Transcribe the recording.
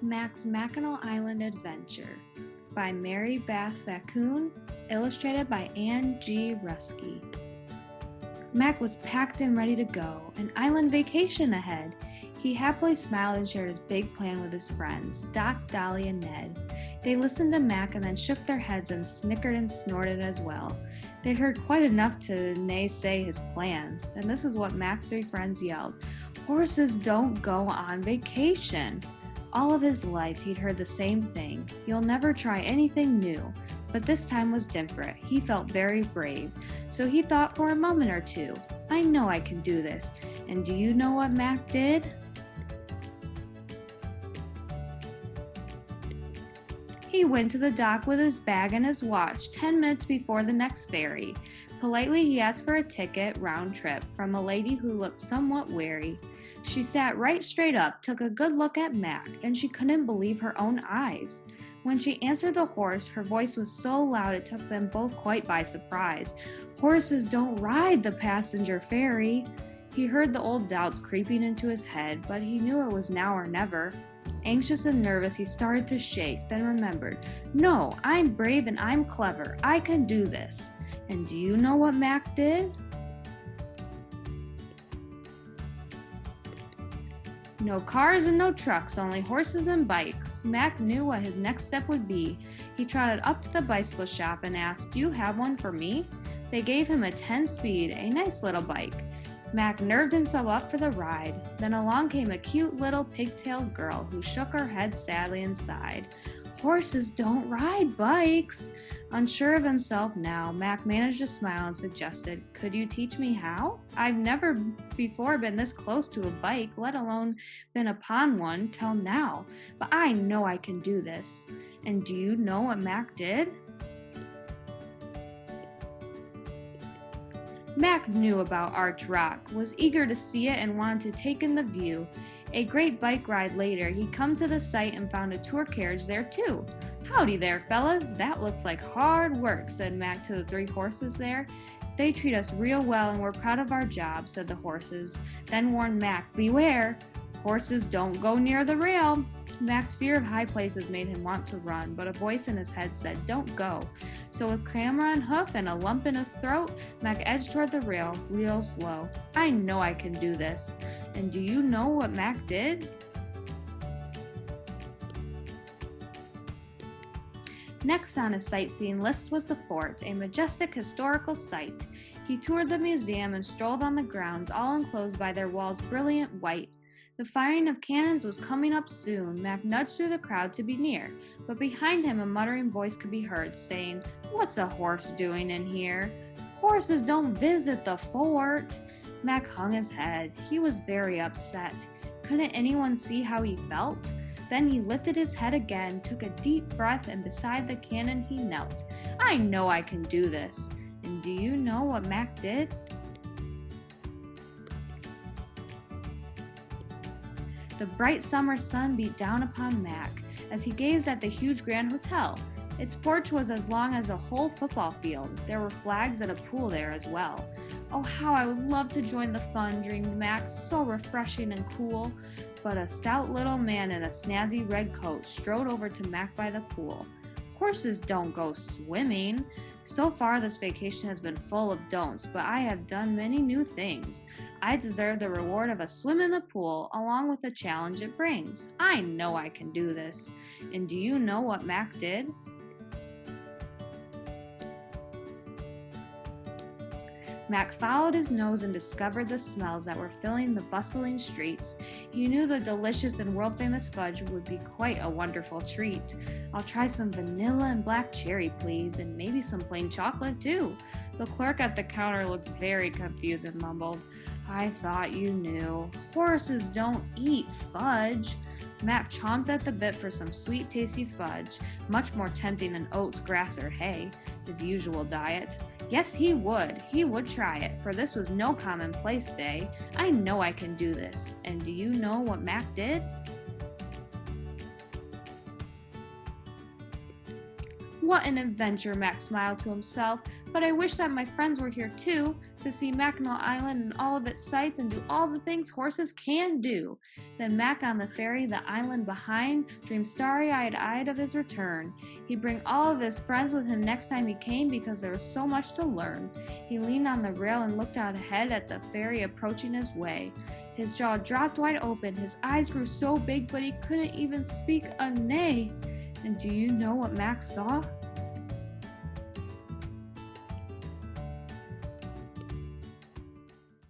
Mac's Mackinaw Island Adventure by Beth Vachon, illustrated by Ann G. Rusky. Mac was packed and ready to go, an island vacation ahead. He happily smiled and shared his big plan with his friends, Doc, Dolly, and Ned. They listened to Mac and then shook their heads and snickered and snorted as well. They'd heard quite enough to naysay his plans, and this is what Mac's three friends yelled: "Horses don't go on vacation!" All of his life he'd heard the same thing: "You'll never try anything new." But this time was different. He felt very brave, so he thought for a moment or two. "I know I can do this." And do you know what Mac did? He went to the dock with his bag and his watch 10 minutes before the next ferry. Politely, he asked for a ticket, round trip, from a lady who looked somewhat weary. She sat right straight up, took a good look at Mac, and she couldn't believe her own eyes. When she answered the horse, her voice was so loud it took them both quite by surprise. "Horses don't ride the passenger ferry." He heard the old doubts creeping into his head, but he knew it was now or never. Anxious and nervous, he started to shake, then remembered, "No, I'm brave and I'm clever. I can do this." And do you know what Mac did? No cars and no trucks, only horses and bikes. Mac knew what his next step would be. He trotted up to the bicycle shop and asked, "Do you have one for me?" They gave him a 10-speed, a nice little bike. Mac nerved himself up for the ride. Then along came a cute little pigtailed girl who shook her head sadly and sighed. "Horses don't ride bikes." Unsure of himself now, Mac managed to smile and suggested, "Could you teach me how? I've never before been this close to a bike, let alone been upon one till now, but I know I can do this." And do you know what Mac did? Mac knew about Arch Rock, was eager to see it, and wanted to take in the view. A great bike ride later, he'd come to the site and found a tour carriage there too. "Howdy there, fellas. That looks like hard work," said Mac to the three horses there. "They treat us real well and we're proud of our job," said the horses, then warned Mac, "Beware! Horses don't go near the rail." Mac's fear of high places made him want to run, but a voice in his head said, "Don't go." So with camera on hoof and a lump in his throat, Mac edged toward the rail, real slow. "I know I can do this." And do you know what Mac did? Next on his sightseeing list was the fort, a majestic historical site. He toured the museum and strolled on the grounds, all enclosed by their walls brilliant white. The firing of cannons was coming up soon. Mac nudged through the crowd to be near, but behind him a muttering voice could be heard, saying, "What's a horse doing in here? Horses don't visit the fort." Mac hung his head. He was very upset. Couldn't anyone see how he felt? Then he lifted his head again, took a deep breath, and beside the cannon he knelt. "I know I can do this." And do you know what Mac did? The bright summer sun beat down upon Mac as he gazed at the huge Grand Hotel. Its porch was as long as a whole football field. There were flags and a pool there as well. "Oh, how I would love to join the fun," dreamed Mac, "so refreshing and cool." But a stout little man in a snazzy red coat strode over to Mac by the pool. "Horses don't go swimming." "So far this vacation has been full of don'ts, but I have done many new things. I deserve the reward of a swim in the pool, along with the challenge it brings. I know I can do this." And do you know what Mac did? Mac followed his nose and discovered the smells that were filling the bustling streets. He knew the delicious and world-famous fudge would be quite a wonderful treat. "I'll try some vanilla and black cherry, please, and maybe some plain chocolate, too." The clerk at the counter looked very confused and mumbled, "I thought you knew. Horses don't eat fudge." Mac chomped at the bit for some sweet, tasty fudge, much more tempting than oats, grass, or hay, his usual diet. Yes, he would. He would try it, for this was no commonplace day. "I know I can do this." And do you know what Mac did? What an adventure, Mac smiled to himself, but I wish that my friends were here too. to see Mackinaw Island and all of its sights and do all the things horses can do. Then Mac on the ferry, the island behind, dreamed starry-eyed of his return. He'd bring all of his friends with him next time he came because there was so much to learn. He leaned on the rail and looked out ahead at the ferry approaching his way. His jaw dropped wide open, his eyes grew so big, but he couldn't even speak a neigh. And do you know what Mac saw?